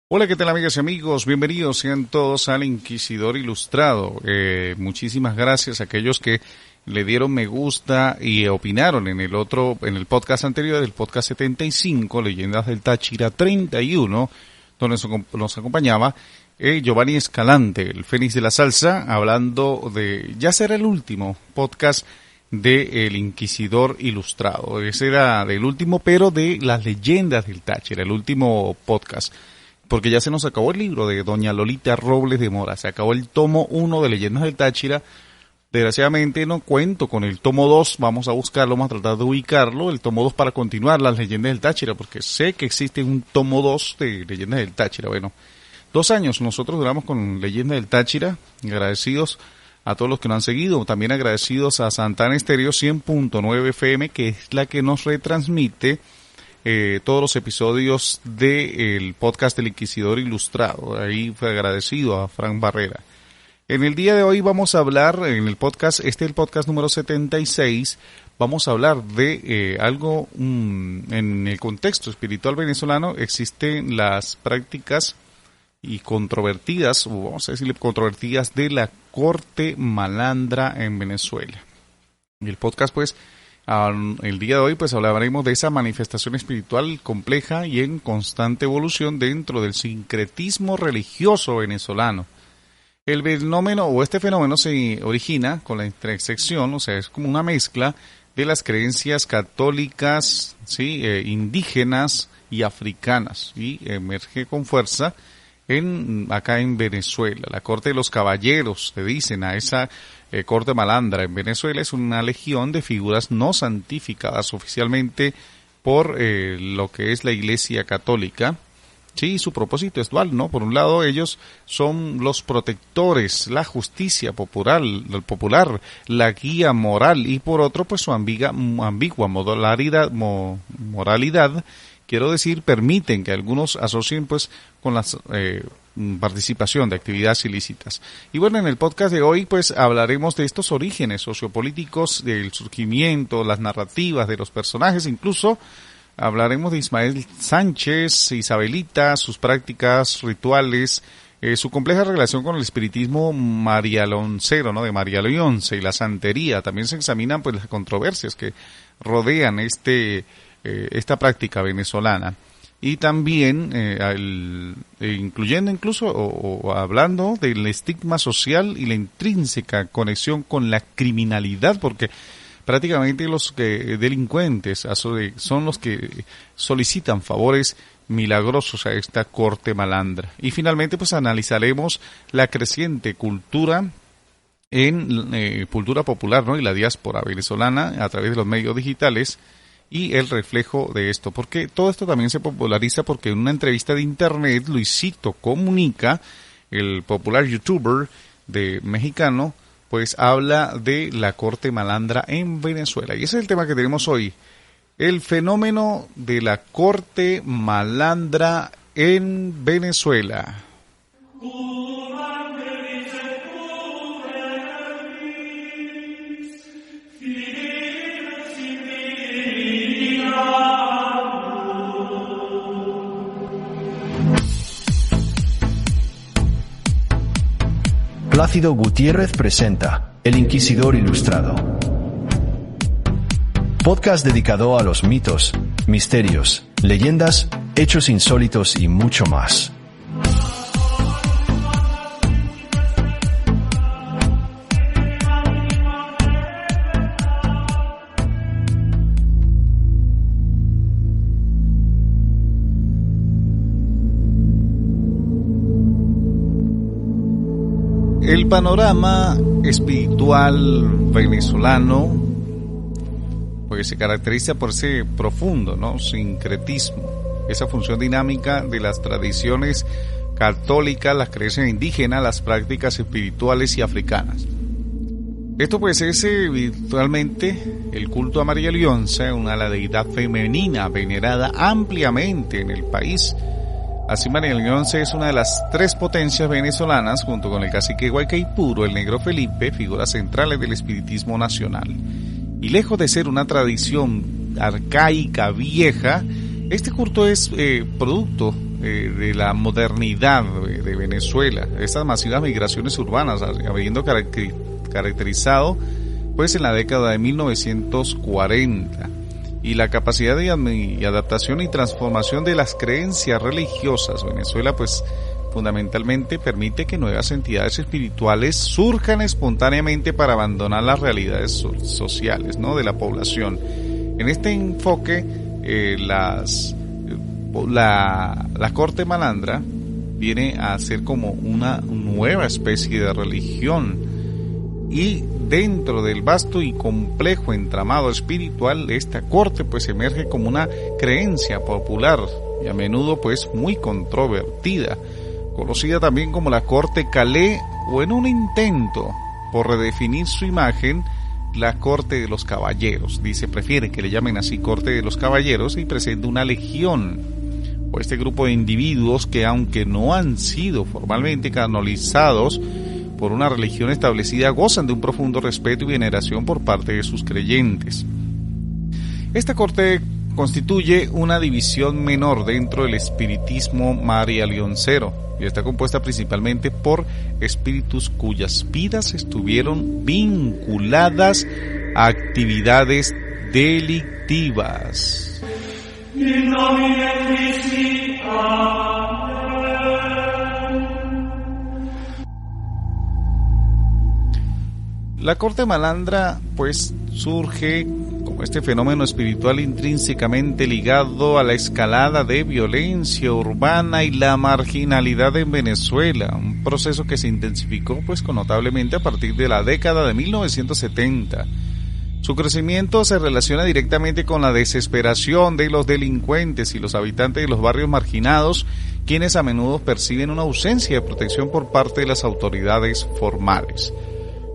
Hola, ¿qué tal, amigas y amigos? Bienvenidos sean todos al Inquisidor Ilustrado. Muchísimas gracias a aquellos que le dieron me gusta y opinaron en el podcast anterior, el podcast 75, Leyendas del Táchira 31, donde nos acompañaba Giovanni Escalante, el Fénix de la Salsa, hablando de, ya será el último podcast de El Inquisidor Ilustrado. Ese era el último, pero de las leyendas del Táchira, el último podcast. Porque ya se nos acabó el libro de doña Lolita Robles de Mora, se acabó el tomo 1 de Leyendas del Táchira. Desgraciadamente no cuento con el tomo 2, vamos a buscarlo, vamos a tratar de ubicarlo, el tomo 2 para continuar las Leyendas del Táchira, porque sé que existe un tomo 2 de Leyendas del Táchira. Bueno, 2 años nosotros duramos con Leyendas del Táchira, agradecidos a todos los que nos han seguido, también agradecidos a Santana Estéreo 100.9 FM, que es la que nos retransmite todos los episodios del podcast del Inquisidor Ilustrado. Ahí fue agradecido a Frank Barrera. En el día de hoy vamos a hablar, en el podcast, el podcast número 76, vamos a hablar de algo, en el contexto espiritual venezolano existen las prácticas y controvertidas, o vamos a decirle controvertidas, de la corte malandra en Venezuela. Y el podcast, pues, el día de hoy pues hablaremos de esa manifestación espiritual compleja y en constante evolución dentro del sincretismo religioso venezolano. El fenómeno este fenómeno se origina con la intersección, o sea, es como una mezcla de las creencias católicas, ¿sí? Indígenas y africanas, y emerge con fuerza acá en Venezuela. La corte de los caballeros, le dicen a esa corte malandra en Venezuela, es una legión de figuras no santificadas oficialmente por lo que es la Iglesia Católica. Sí, su propósito es dual, ¿no? Por un lado, ellos son los protectores, la justicia popular, la guía moral, y por otro, pues su ambigua moralidad, quiero decir, permiten que algunos asocien pues con la participación de actividades ilícitas. Y bueno, en el podcast de hoy pues hablaremos de estos orígenes sociopolíticos, del surgimiento, las narrativas de los personajes, incluso hablaremos de Ismael Sánchez, Isabelita, sus prácticas rituales, su compleja relación con el espiritismo marialoncero, ¿no? De María Leonce, y la santería. También se examinan pues las controversias que rodean esta práctica venezolana, y también incluyendo incluso o hablando del estigma social y la intrínseca conexión con la criminalidad, porque prácticamente los delincuentes son los que solicitan favores milagrosos a esta corte malandra. Y finalmente pues analizaremos la creciente cultura cultura popular, ¿no? Y la diáspora venezolana a través de los medios digitales y el reflejo de esto, porque todo esto también se populariza porque en una entrevista de internet Luisito Comunica, el popular youtuber mexicano, pues habla de la corte malandra en Venezuela, y ese es el tema que tenemos hoy, el fenómeno de la corte malandra en Venezuela. Plácido Gutiérrez presenta El Inquisidor Ilustrado. Podcast dedicado a los mitos, misterios, leyendas, hechos insólitos y mucho más. El panorama espiritual venezolano pues se caracteriza por ese profundo, ¿no?, sincretismo, esa función dinámica de las tradiciones católicas, las creencias indígenas, las prácticas espirituales y africanas. Esto pues es virtualmente el culto a María Leonce, la deidad femenina venerada ampliamente en el país. Así, María Leonce es una de las 3 potencias venezolanas, junto con el cacique Guaycaipuro, el negro Felipe, figuras centrales del espiritismo nacional. Y lejos de ser una tradición arcaica, vieja, Este culto es producto de la modernidad de Venezuela, estas masivas migraciones urbanas, habiendo caracterizado pues en la década de 1940, y la capacidad de adaptación y transformación de las creencias religiosas. Venezuela pues fundamentalmente permite que nuevas entidades espirituales surjan espontáneamente para abandonar las realidades sociales, ¿no?, de la población. En este enfoque, la corte malandra viene a ser como una nueva especie de religión, y dentro del vasto y complejo entramado espiritual, esta corte pues emerge como una creencia popular y a menudo pues muy controvertida, conocida también como la corte Calé, o en un intento por redefinir su imagen, la corte de los caballeros. Prefiere que le llamen así corte de los caballeros, y presenta una legión o este grupo de individuos que, aunque no han sido formalmente canonizados por una religión establecida, gozan de un profundo respeto y veneración por parte de sus creyentes. Esta corte constituye una división menor dentro del espiritismo marialioncero y está compuesta principalmente por espíritus cuyas vidas estuvieron vinculadas a actividades delictivas. La corte malandra pues surge como este fenómeno espiritual intrínsecamente ligado a la escalada de violencia urbana y la marginalidad en Venezuela, un proceso que se intensificó pues notablemente a partir de la década de 1970. Su crecimiento se relaciona directamente con la desesperación de los delincuentes y los habitantes de los barrios marginados, quienes a menudo perciben una ausencia de protección por parte de las autoridades formales.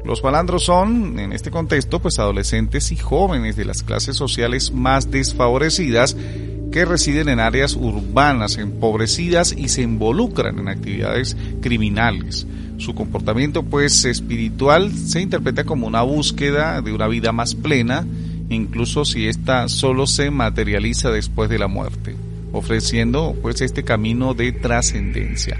Los malandros son, en este contexto, pues adolescentes y jóvenes de las clases sociales más desfavorecidas que residen en áreas urbanas empobrecidas y se involucran en actividades criminales. Su comportamiento pues espiritual se interpreta como una búsqueda de una vida más plena, incluso si ésta solo se materializa después de la muerte, ofreciendo pues este camino de trascendencia.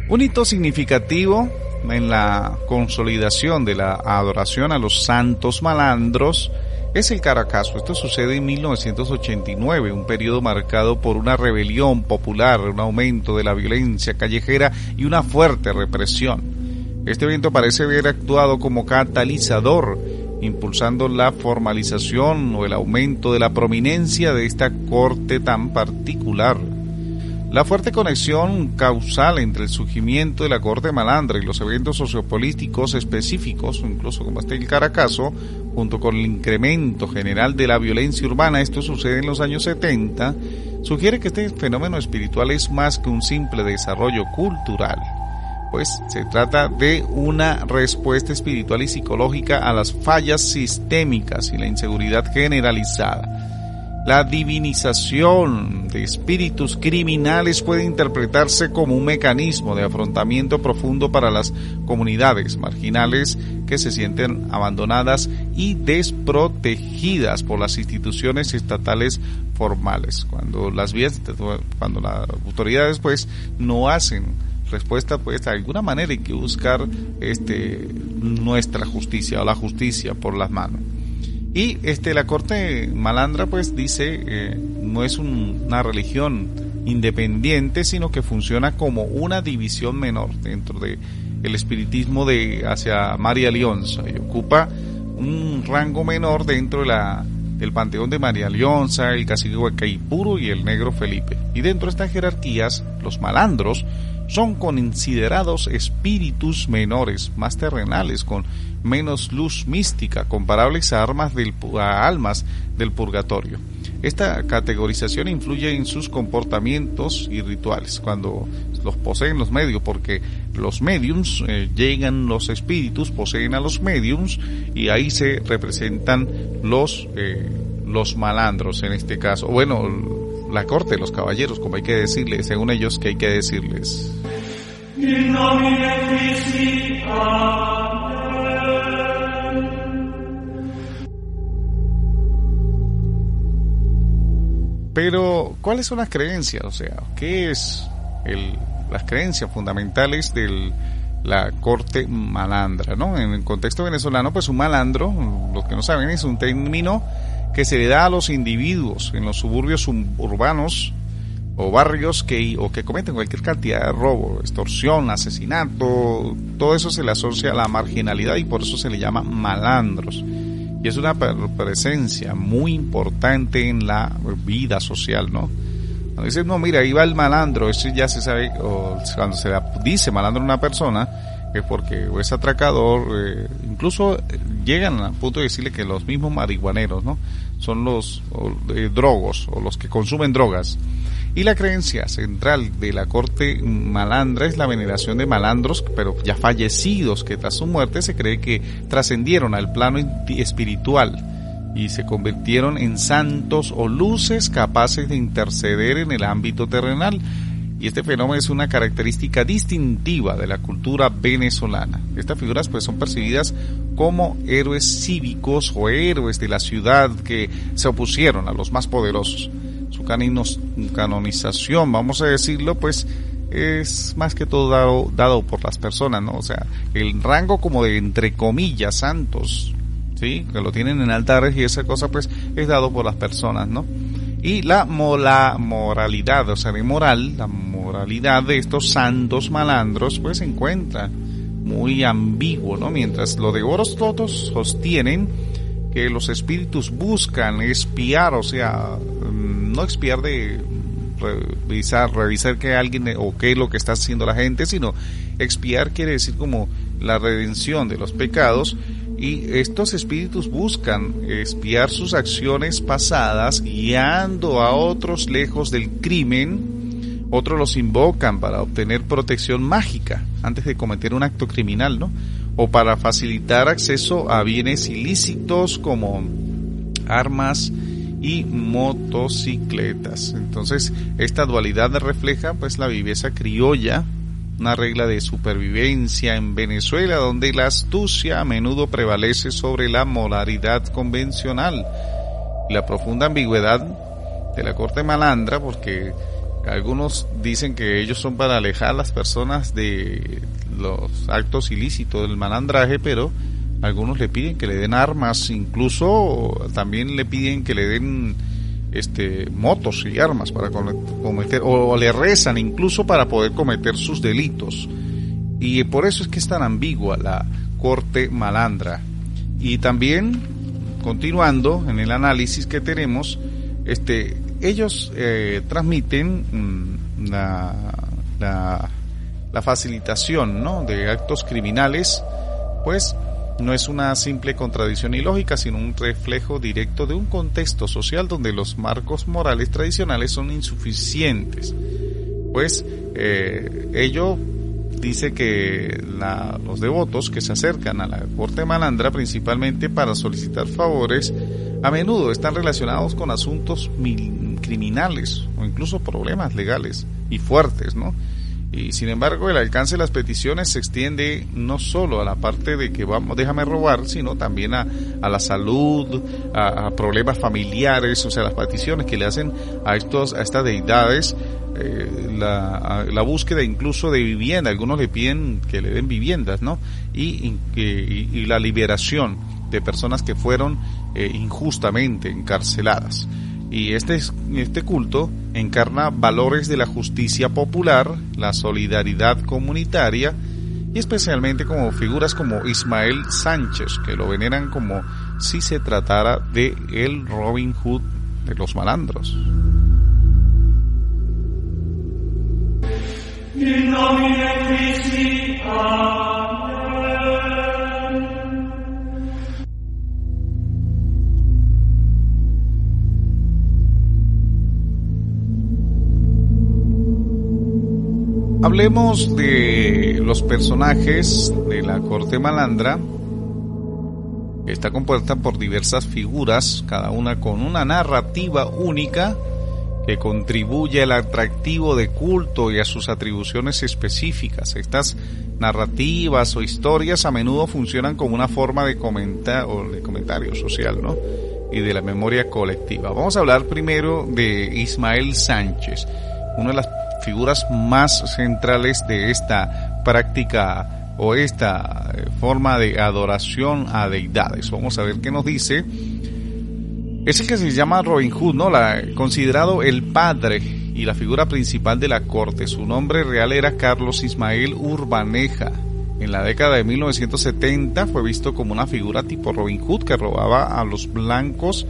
Un hito significativo en la consolidación de la adoración a los santos malandros es el Caracazo. Esto sucede en 1989, un periodo marcado por una rebelión popular, un aumento de la violencia callejera y una fuerte represión. Este evento parece haber actuado como catalizador, impulsando la formalización o el aumento de la prominencia de esta corte tan particular. La fuerte conexión causal entre el surgimiento de la corte malandra y los eventos sociopolíticos específicos, incluso como el Caracazo, junto con el incremento general de la violencia urbana, esto sucede en los años 70, sugiere que este fenómeno espiritual es más que un simple desarrollo cultural, pues se trata de una respuesta espiritual y psicológica a las fallas sistémicas y la inseguridad generalizada. La divinización de espíritus criminales puede interpretarse como un mecanismo de afrontamiento profundo para las comunidades marginales que se sienten abandonadas y desprotegidas por las instituciones estatales formales. Cuando las autoridades pues no hacen respuesta, pues de alguna manera hay que buscar nuestra justicia o la justicia por las manos. Y la corte malandra pues dice no es una religión independiente, sino que funciona como una división menor dentro de el espiritismo hacia María Leonza, y ocupa un rango menor dentro del panteón de María Leonza, el cacique Huacaipuro y el negro Felipe. Y dentro de estas jerarquías, los malandros son considerados espíritus menores, más terrenales, con menos luz mística, comparables a almas del purgatorio. Esta categorización influye en sus comportamientos y rituales cuando los poseen los medios, porque los mediums los espíritus poseen a los mediums y ahí se representan los malandros en este caso. Bueno, la corte de los caballeros, como hay que decirles, según ellos, que hay que decirles. Pero, ¿cuáles son las creencias? O sea, ¿qué es las creencias fundamentales de la corte malandra, ¿no? En el contexto venezolano, pues un malandro, los que no saben, es un término que se le da a los individuos en los suburbios urbanos o barrios que cometen cualquier cantidad de robo, extorsión, asesinato, todo eso se le asocia a la marginalidad y por eso se le llama malandros. Y es una presencia muy importante en la vida social, ¿no? Cuando dicen, no, mira, ahí va el malandro, eso ya se sabe, o cuando se dice malandro a una persona, es porque o es atracador, incluso llegan al punto de decirle que los mismos marihuaneros, ¿no? Son los drogos, o los que consumen drogas. Y la creencia central de la corte malandra es la veneración de malandros, pero ya fallecidos, que tras su muerte se cree que trascendieron al plano espiritual y se convirtieron en santos o luces capaces de interceder en el ámbito terrenal. Y este fenómeno es una característica distintiva de la cultura venezolana. Estas figuras pues son percibidas como héroes cívicos o héroes de la ciudad que se opusieron a los más poderosos. Su canonización, vamos a decirlo, pues es más que todo dado por las personas, ¿no? O sea, el rango como de, entre comillas, santos, ¿sí? Que lo tienen en altares y esa cosa, pues, es dado por las personas, ¿no? Y la moralidad, o sea, la moralidad de estos santos malandros, pues se encuentra muy ambiguo, ¿no? Mientras los devotos todos sostienen que los espíritus buscan espiar, o sea, no espiar de revisar que alguien o qué es lo que está haciendo la gente, sino expiar quiere decir como la redención de los pecados, y estos espíritus buscan espiar sus acciones pasadas guiando a otros lejos del crimen. Otros los invocan para obtener protección mágica antes de cometer un acto criminal, ¿no? O para facilitar acceso a bienes ilícitos como armas y motocicletas. Entonces, esta dualidad refleja pues la viveza criolla, una regla de supervivencia en Venezuela donde la astucia a menudo prevalece sobre la moralidad convencional. Y la profunda ambigüedad de la corte malandra, porque algunos dicen que ellos son para alejar a las personas de los actos ilícitos del malandraje, pero algunos le piden que le den armas, incluso también le piden que le den motos y armas para cometer, o le rezan incluso para poder cometer sus delitos. Y por eso es que es tan ambigua la corte malandra. Y también, continuando en el análisis que tenemos, ellos transmiten la facilitación, ¿no?, de actos criminales, pues no es una simple contradicción ilógica, sino un reflejo directo de un contexto social donde los marcos morales tradicionales son insuficientes. Pues ello dice que los devotos que se acercan a la corte malandra principalmente para solicitar favores, a menudo están relacionados con asuntos criminales o incluso problemas legales y fuertes, ¿no? Y sin embargo el alcance de las peticiones se extiende no solo a la parte de que déjame robar, sino también a la salud, a problemas familiares. O sea, las peticiones que le hacen a estas deidades, la búsqueda incluso de vivienda. Algunos le piden que le den viviendas, ¿no? Y la liberación de personas que fueron injustamente encarceladas. Y este culto encarna valores de la justicia popular, la solidaridad comunitaria, y especialmente como figuras como Ismael Sánchez, que lo veneran como si se tratara de el Robin Hood de los malandros. In nomine Christi, Amen. Hablemos de los personajes de la corte malandra, que está compuesta por diversas figuras, cada una con una narrativa única que contribuye al atractivo de culto y a sus atribuciones específicas. Estas narrativas o historias a menudo funcionan como una forma de comentario social, ¿no? y de la memoria colectiva. Vamos a hablar primero de Ismael Sánchez, una de las figuras más centrales de esta práctica o esta forma de adoración a deidades. Vamos a ver qué nos dice. Es el que se llama Robin Hood, ¿no? Considerado el padre y la figura principal de la corte. Su nombre real era Carlos Ismael Urbaneja. En la década de 1970 fue visto como una figura tipo Robin Hood que robaba a los blancos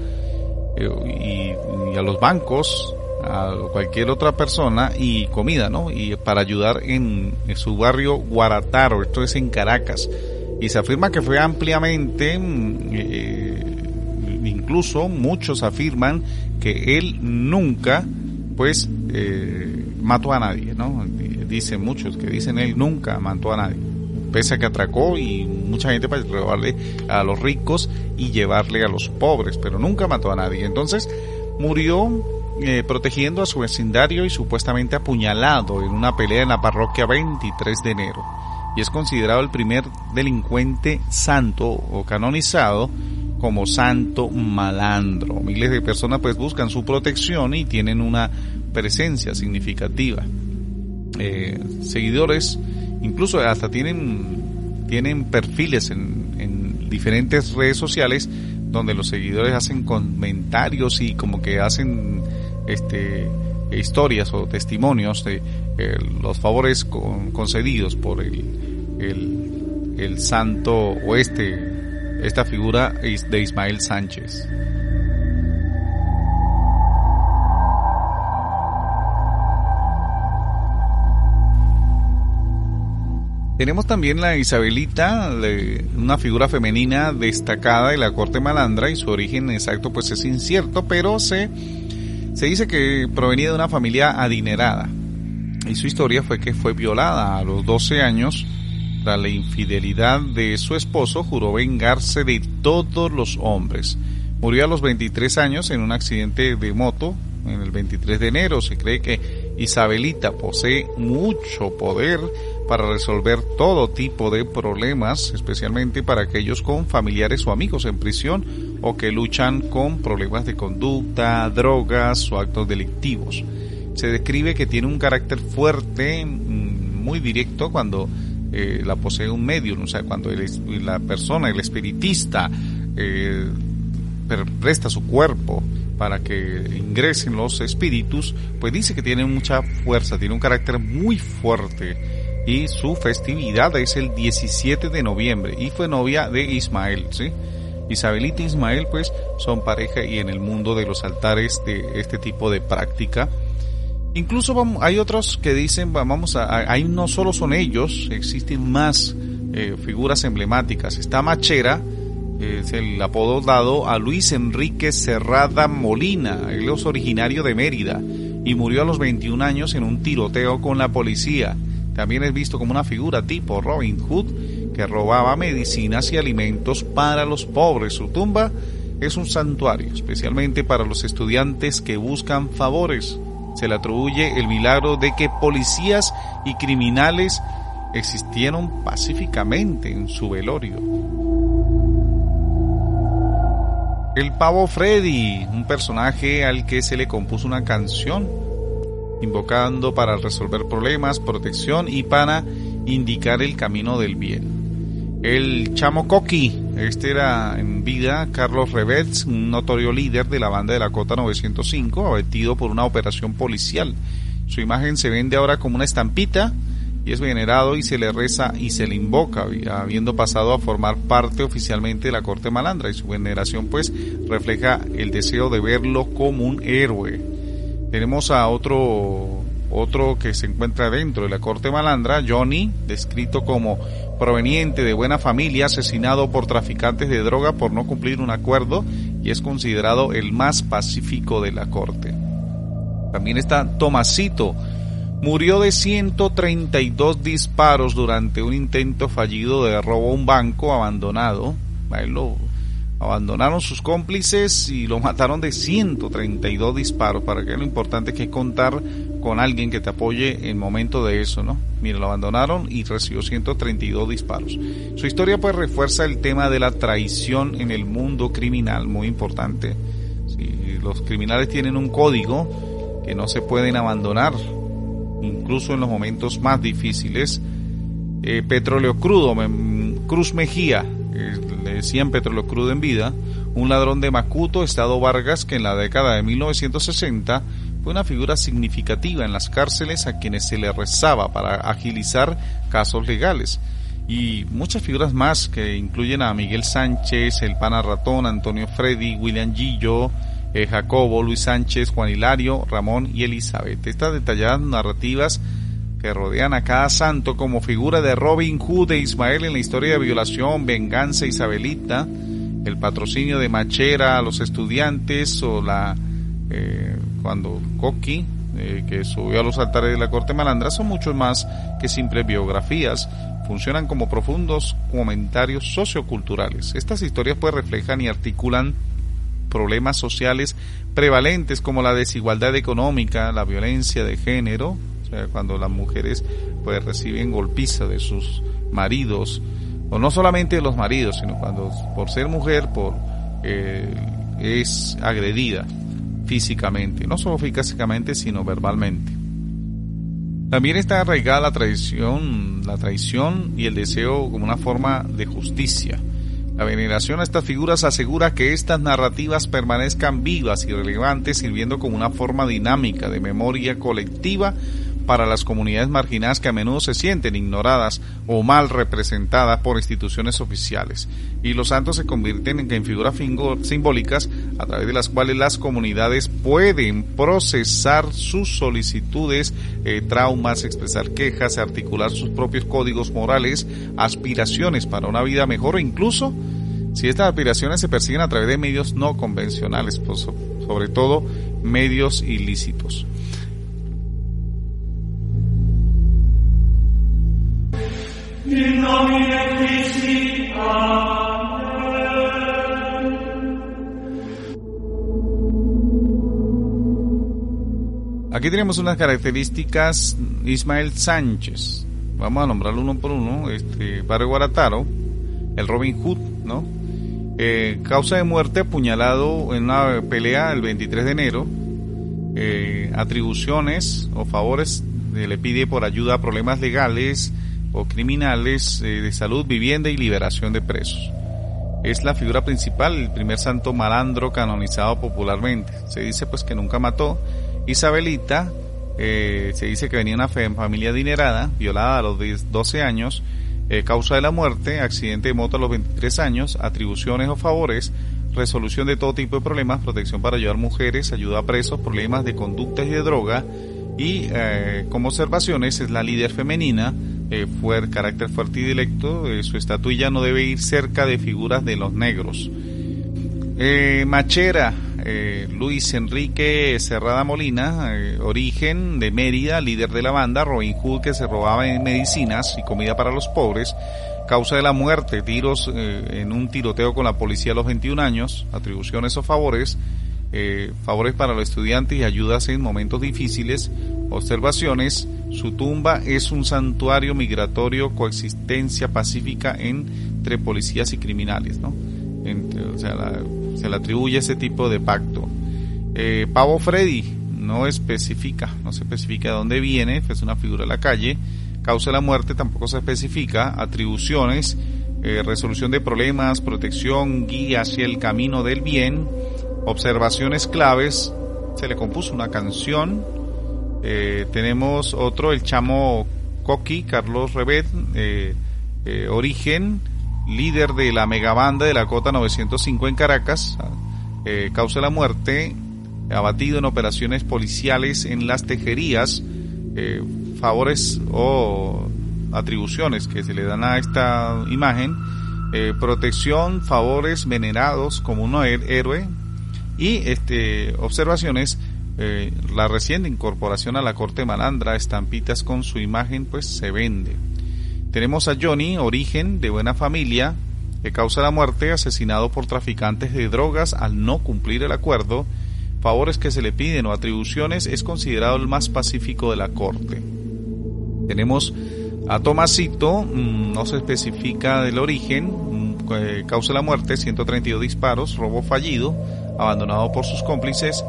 y a los bancos, a cualquier otra persona y comida, ¿no? Y para ayudar en su barrio Guarataro, esto es en Caracas. Y se afirma que fue ampliamente, incluso muchos afirman que él nunca, pues, mató a nadie, ¿no? Dicen muchos que dicen él nunca mató a nadie, pese a que atracó y mucha gente para robarle a los ricos y llevarle a los pobres, pero nunca mató a nadie. Entonces murió protegiendo a su vecindario y supuestamente apuñalado en una pelea en la parroquia 23 de enero. Y es considerado el primer delincuente santo o canonizado como santo malandro. Miles de personas pues buscan su protección y tienen una presencia significativa. Seguidores, incluso hasta tienen perfiles en diferentes redes sociales donde los seguidores hacen comentarios y como que hacen historias o testimonios de los favores concedidos por el santo o esta figura de Ismael Sánchez. Tenemos también la Isabelita, una figura femenina destacada de la corte malandra, y su origen exacto pues es incierto, pero se dice que provenía de una familia adinerada. Y su historia fue que fue violada a los 12 años. Tras la infidelidad de su esposo, juró vengarse de todos los hombres. Murió a los 23 años en un accidente de moto en el 23 de enero. Se cree que Isabelita posee mucho poder para resolver todo tipo de problemas, especialmente para aquellos con familiares o amigos en prisión o que luchan con problemas de conducta, drogas o actos delictivos. Se describe que tiene un carácter fuerte, muy directo cuando la posee un medium, o sea, cuando la persona, el espiritista, presta su cuerpo para que ingresen los espíritus, pues dice que tiene mucha fuerza, tiene un carácter muy fuerte. Y su festividad es el 17 de noviembre y fue novia de Ismael, ¿sí? Isabelita y Ismael pues son pareja y en el mundo de los altares de este tipo de práctica. Incluso hay otros que dicen, ahí no solo son ellos, existen más figuras emblemáticas. Está Machera, es el apodo dado a Luis Enrique Cerrada Molina. Él es originario de Mérida y murió a los 21 años en un tiroteo con la policía. También es visto como una figura tipo Robin Hood que robaba medicinas y alimentos para los pobres. Su tumba es un santuario, especialmente para los estudiantes que buscan favores. Se le atribuye el milagro de que policías y criminales existieron pacíficamente en su velorio. El Pavo Freddy, un personaje al que se le compuso una canción invocando para resolver problemas, protección y para indicar el camino del bien. El Chamo Coqui, era en vida Carlos Revets, un notorio líder de la banda de la Cota 905, abatido por una operación policial. Su imagen se vende ahora como una estampita y es venerado y se le reza y se le invoca, habiendo pasado a formar parte oficialmente de la corte malandra, y su veneración pues refleja el deseo de verlo como un héroe. Tenemos a otro que se encuentra dentro de la corte malandra, Johnny, descrito como proveniente de buena familia, asesinado por traficantes de droga por no cumplir un acuerdo, y es considerado el más pacífico de la corte. También está Tomasito, murió de 132 disparos durante un intento fallido de robo a un banco abandonado. A él lo abandonaron sus cómplices y lo mataron de 132 disparos. Para que lo importante es que contar con alguien que te apoye en momento de eso, ¿no? Mira, lo abandonaron y recibió 132 disparos. Su historia pues refuerza el tema de la traición en el mundo criminal, muy importante. Sí, los criminales tienen un código que no se pueden abandonar, incluso en los momentos más difíciles. Petróleo crudo, Cruz Mejía, le decían petróleo crudo en vida, un ladrón de Macuto, Estado Vargas, que en la década de 1960 fue una figura significativa en las cárceles a quienes se le rezaba para agilizar casos legales. Y muchas figuras más que incluyen a Miguel Sánchez, el Pana Ratón, Antonio Freddy, William Gillo, Jacobo, Luis Sánchez, Juan Hilario, Ramón y Elizabeth. Estas detalladas narrativas que rodean a cada santo, como figura de Robin Hood de Ismael en la historia de violación, venganza isabelita, el patrocinio de Machera a los estudiantes, o cuando Coqui, que subió a los altares de la corte malandra, son muchos más que simples biografías. Funcionan como profundos comentarios socioculturales. Estas historias pues reflejan y articulan problemas sociales prevalentes como la desigualdad económica, la violencia de género, o sea, cuando las mujeres pues reciben golpiza de sus maridos, o no solamente de los maridos, sino cuando por ser mujer es agredida físicamente, no solo físicamente sino verbalmente. También está arraigada la traición y el deseo como una forma de justicia. La veneración a estas figuras asegura que estas narrativas permanezcan vivas y relevantes, sirviendo como una forma dinámica de memoria colectiva para las comunidades marginadas que a menudo se sienten ignoradas o mal representadas por instituciones oficiales. Y los santos se convierten en figuras simbólicas a través de las cuales las comunidades pueden procesar sus solicitudes, traumas, expresar quejas, articular sus propios códigos morales, aspiraciones para una vida mejor, o incluso si estas aspiraciones se persiguen a través de medios no convencionales, pues, sobre todo medios ilícitos. In nomine Christi, Amen. Aquí tenemos unas características. Ismael Sánchez, vamos a nombrarlo uno por uno. Barrio Guarataro, el Robin Hood, ¿no? Causa de muerte: apuñalado en una pelea el 23 de enero. Atribuciones o favores: le pide por ayuda a problemas legales o criminales, de salud, vivienda y liberación de presos. Es la figura principal, el primer santo malandro canonizado popularmente. Se dice pues que nunca mató. Isabelita, se dice que venía de una familia adinerada, violada a los 12 años. Causa de la muerte: accidente de moto a los 23 años. Atribuciones o favores: resolución de todo tipo de problemas, protección para ayudar mujeres, ayuda a presos, problemas de conductas y de droga. Y como observaciones, es la líder femenina, carácter fuerte y directo. Su estatuilla no debe ir cerca de figuras de los negros. Machera, Luis Enrique Cerrada Molina, origen de Mérida, líder de la banda. Robin Hood, que se robaba en medicinas y comida para los pobres. Causa de la muerte: tiros en un tiroteo con la policía a los 21 años. Atribuciones o favores: favores para los estudiantes y ayudas en momentos difíciles. Observaciones: su tumba es un santuario migratorio, coexistencia pacífica entre policías y criminales, ¿no? Se le atribuye ese tipo de pacto. Pavo Freddy, no se especifica de dónde viene, es una figura de la calle. Causa de la muerte tampoco se especifica. Atribuciones: resolución de problemas, protección, guía hacia el camino del bien. Observaciones claves: se le compuso una canción. Tenemos otro, el Chamo Coqui, Carlos Rebet, origen, líder de la megabanda de la Cota 905 en Caracas. Causa de la muerte: abatido en operaciones policiales en Las Tejerías. Favores o atribuciones que se le dan a esta imagen: protección, favores, venerados como un héroe. Y observaciones: la reciente incorporación a la corte malandra, estampitas con su imagen, pues se vende. Tenemos a Johnny, origen de buena familia, que causa la muerte: asesinado por traficantes de drogas al no cumplir el acuerdo. favores que se le piden o atribuciones, es considerado el más pacífico de la corte. Tenemos a Tomasito, no se especifica del origen, causa de la muerte, 132 disparos, robo fallido, abandonado por sus cómplices,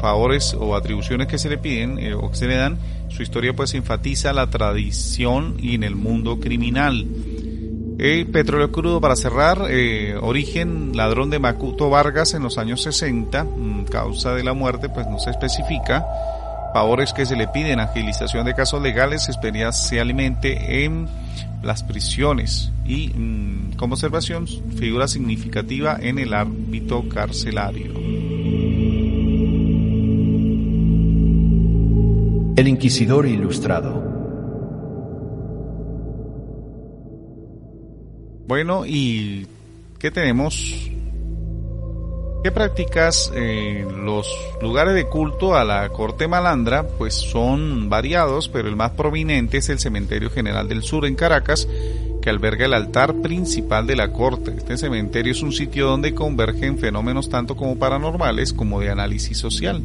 favores o atribuciones que se le piden o que se le dan. Su historia pues enfatiza la tradición y en el mundo criminal. Petróleo crudo, para cerrar, origen, ladrón de Macuto Vargas en los años 60, causa de la muerte pues no se especifica. Favores que se le piden, agilización de casos legales, especialmente en las prisiones y como observación, figura significativa en el ámbito carcelario. El Inquisidor Ilustrado. Bueno, ¿y qué tenemos? ¿Qué prácticas los lugares de culto a la corte malandra? Pues son variados, pero el más prominente es el Cementerio General del Sur en Caracas, que alberga el altar principal de la corte. Este cementerio es un sitio donde convergen fenómenos tanto como paranormales como de análisis social.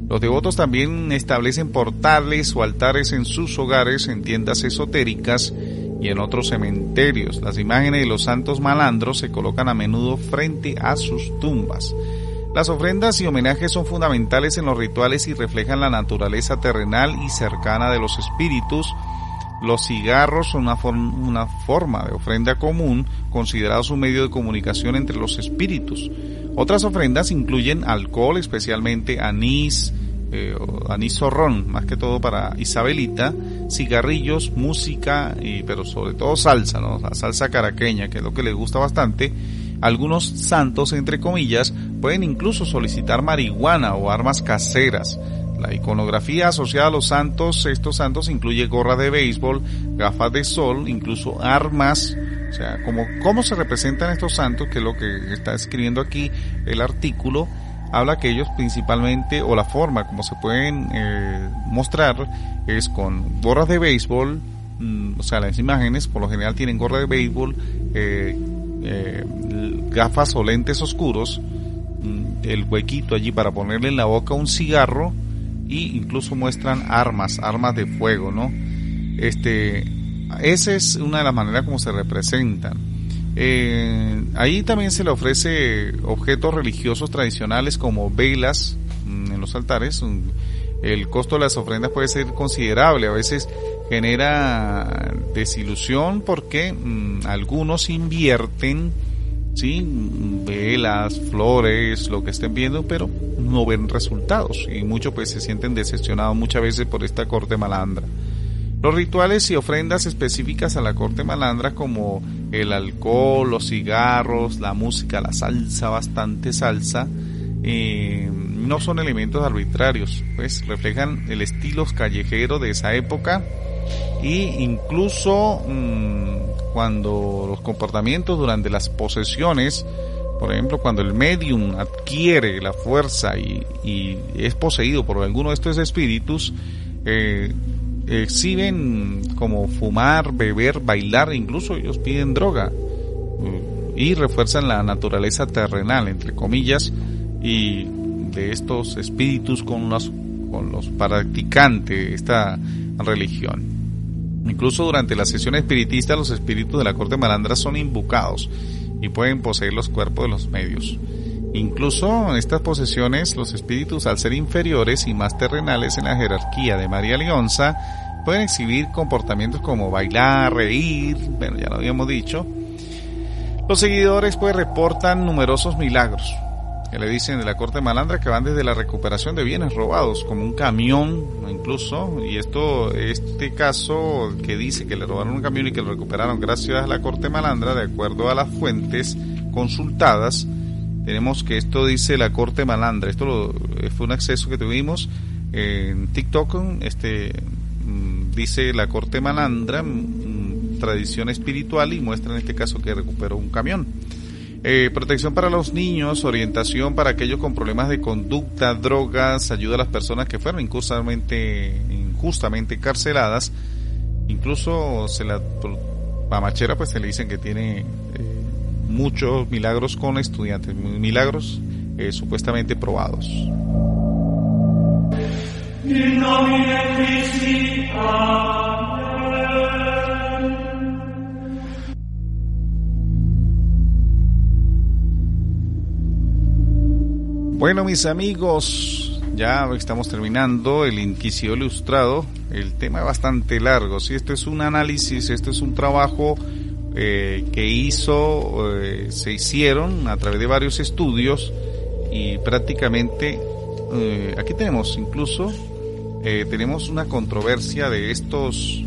Los devotos también establecen portales o altares en sus hogares, en tiendas esotéricas y en otros cementerios. Las imágenes de los santos malandros se colocan a menudo frente a sus tumbas. Las ofrendas y homenajes son fundamentales en los rituales y reflejan la naturaleza terrenal y cercana de los espíritus. Los cigarros son una forma de ofrenda común, considerados un medio de comunicación entre los espíritus. Otras ofrendas incluyen alcohol, especialmente anís, anís zorrón, más que todo para Isabelita, cigarrillos, música, pero sobre todo salsa, ¿no? La salsa caraqueña, que es lo que les gusta bastante. Algunos santos, entre comillas, pueden incluso solicitar marihuana o armas caseras. La iconografía asociada a los santos, estos santos, incluye gorra de béisbol, gafas de sol, incluso armas. O sea, cómo se representan estos santos, que es lo que está escribiendo aquí el artículo. Habla que ellos principalmente, o la forma como se pueden mostrar, es con gorras de béisbol. O sea, las imágenes por lo general tienen gorra de béisbol, gafas o lentes oscuros, el huequito allí para ponerle en la boca un cigarro, y incluso muestran armas de fuego, ¿no? Esa es una de las maneras como se representan. Ahí también se le ofrece objetos religiosos tradicionales como velas en los altares. El costo de las ofrendas puede ser considerable, a veces genera desilusión porque algunos invierten, ¿sí?, velas, flores, lo que estén viendo, pero no ven resultados y muchos pues se sienten decepcionados muchas veces por esta corte malandra. Los rituales y ofrendas específicas a la corte malandra, como el alcohol, los cigarros, la música, la salsa, bastante salsa, no son elementos arbitrarios, pues reflejan el estilo callejero de esa época, y incluso cuando los comportamientos durante las posesiones, por ejemplo, cuando el medium adquiere la fuerza y es poseído por alguno de estos espíritus, exhiben como fumar, beber, bailar, incluso ellos piden droga y refuerzan la naturaleza terrenal, entre comillas, y de estos espíritus con los practicantes de esta religión. Incluso durante las sesiones espiritistas, los espíritus de la corte malandra son invocados y pueden poseer los cuerpos de los medios. Incluso en estas posesiones, los espíritus, al ser inferiores y más terrenales en la jerarquía de María Leonza, pueden exhibir comportamientos como bailar, reír, bueno, ya lo habíamos dicho. Los seguidores pues reportan numerosos milagros que le dicen de la corte malandra, que van desde la recuperación de bienes robados, como un camión incluso, y este caso que dice que le robaron un camión y que lo recuperaron gracias a la corte malandra, de acuerdo a las fuentes consultadas, tenemos que esto dice la corte malandra. Esto fue un acceso que tuvimos en TikTok. Dice la corte malandra, tradición espiritual, y muestra en este caso que recuperó un camión. Protección para los niños, orientación para aquellos con problemas de conducta, drogas, ayuda a las personas que fueron injustamente encarceladas. Incluso Pamachera pues se le dicen que tiene muchos milagros con estudiantes, milagros supuestamente probados. In nomine Christi, Amen. Bueno, mis amigos, ya estamos terminando el Inquisidor Ilustrado. El tema es bastante largo, ¿sí? Esto es un análisis, esto es un trabajo que se hicieron a través de varios estudios y prácticamente aquí tenemos incluso tenemos una controversia de estos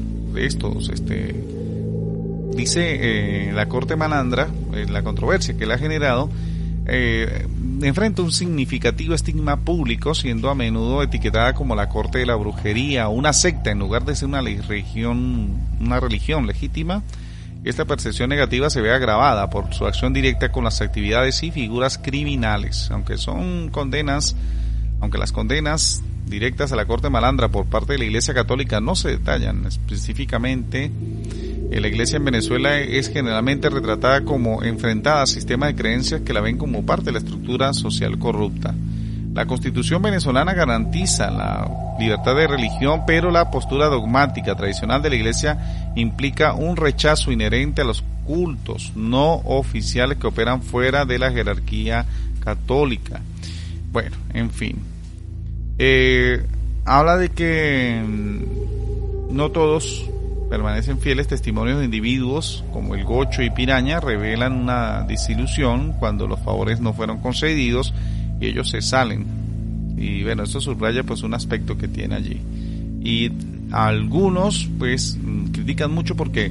dice la Corte Malandra, la controversia que le ha generado enfrenta un significativo estigma público, siendo a menudo etiquetada como la corte de la brujería o una secta en lugar de ser una religión legítima. Esta percepción negativa se ve agravada por su acción directa con las actividades y figuras criminales, aunque las condenas directas a la Corte Malandra por parte de la Iglesia Católica no se detallan específicamente. La Iglesia en Venezuela es generalmente retratada como enfrentada a sistemas de creencias que la ven como parte de la estructura social corrupta. La Constitución venezolana garantiza la libertad de religión, pero la postura dogmática tradicional de la Iglesia implica un rechazo inherente a los cultos no oficiales que operan fuera de la jerarquía católica. Bueno, en fin. Habla de que no todos permanecen fieles. Testimonios de individuos como el Gocho y Piraña revelan una desilusión cuando los favores no fueron concedidos y ellos se salen. Y bueno, esto subraya pues un aspecto que tiene allí. Y algunos pues critican mucho porque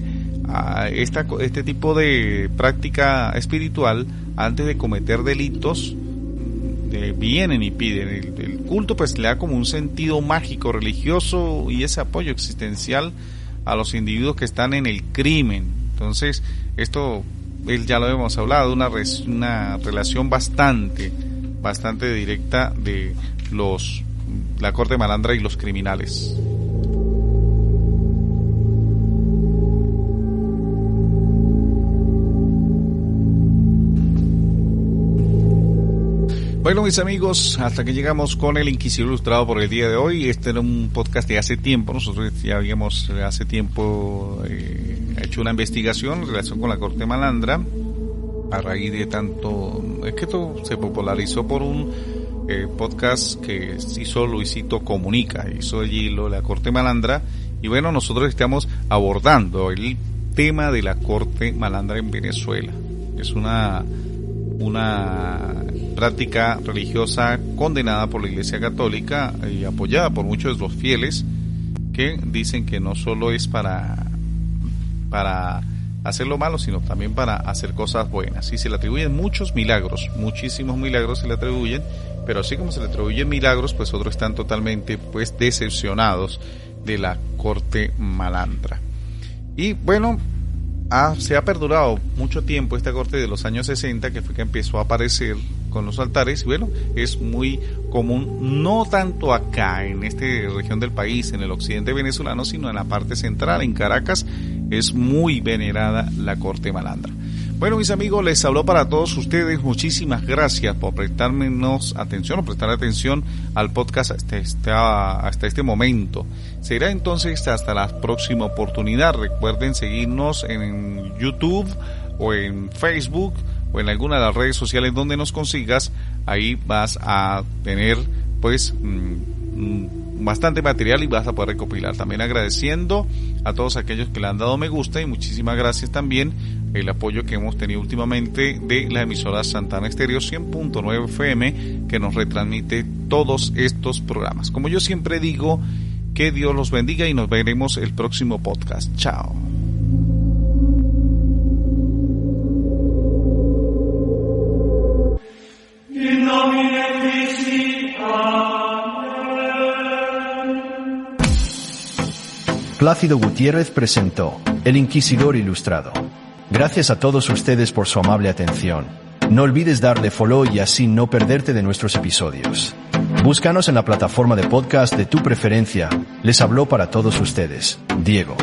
este tipo de práctica espiritual, antes de cometer delitos, vienen y piden. El culto pues le da como un sentido mágico, religioso y ese apoyo existencial a los individuos que están en el crimen. Entonces, esto ya lo hemos hablado, una relación bastante directa de la Corte Malandra y los criminales. Bueno, mis amigos, hasta que llegamos con el Inquisidor Ilustrado por el día de hoy. Este era un podcast de hace tiempo. Nosotros ya habíamos hace tiempo hecho una investigación en relación con la Corte Malandra a raíz de tanto... Es que esto se popularizó por un podcast que hizo Luisito Comunica, hizo allí lo de la Corte Malandra. Y bueno, nosotros estamos abordando el tema de la Corte Malandra en Venezuela. Es una práctica religiosa condenada por la Iglesia Católica y apoyada por muchos de los fieles, que dicen que no solo es para hacer lo malo, sino también para hacer cosas buenas. Y se le atribuyen muchos milagros, muchísimos milagros se le atribuyen, pero así como se le atribuyen milagros, pues otros están totalmente pues decepcionados de la Corte Malandra. Y bueno, se ha perdurado mucho tiempo esta corte de los años 60, que fue que empezó a aparecer con los altares, y bueno, es muy común, no tanto acá en esta región del país, en el occidente venezolano, sino en la parte central, en Caracas, es muy venerada la Corte Malandra. Bueno, mis amigos, les habló para todos ustedes. Muchísimas gracias por prestar atención al podcast hasta este momento. Será entonces hasta la próxima oportunidad. Recuerden seguirnos en YouTube o en Facebook o en alguna de las redes sociales donde nos consigas. Ahí vas a tener pues bastante material y vas a poder recopilar. También agradeciendo a todos aquellos que le han dado me gusta, y muchísimas gracias también el apoyo que hemos tenido últimamente de la emisora Santana Estéreo 100.9 FM, que nos retransmite todos estos programas. Como yo siempre digo, que Dios los bendiga y nos veremos el próximo podcast. Chao. In nomine Christi, Amen. Plácido Gutiérrez presentó El Inquisidor Ilustrado. Gracias a todos ustedes por su amable atención. No olvides darle follow y así no perderte de nuestros episodios. Búscanos en la plataforma de podcast de tu preferencia. Les habló para todos ustedes, Diego.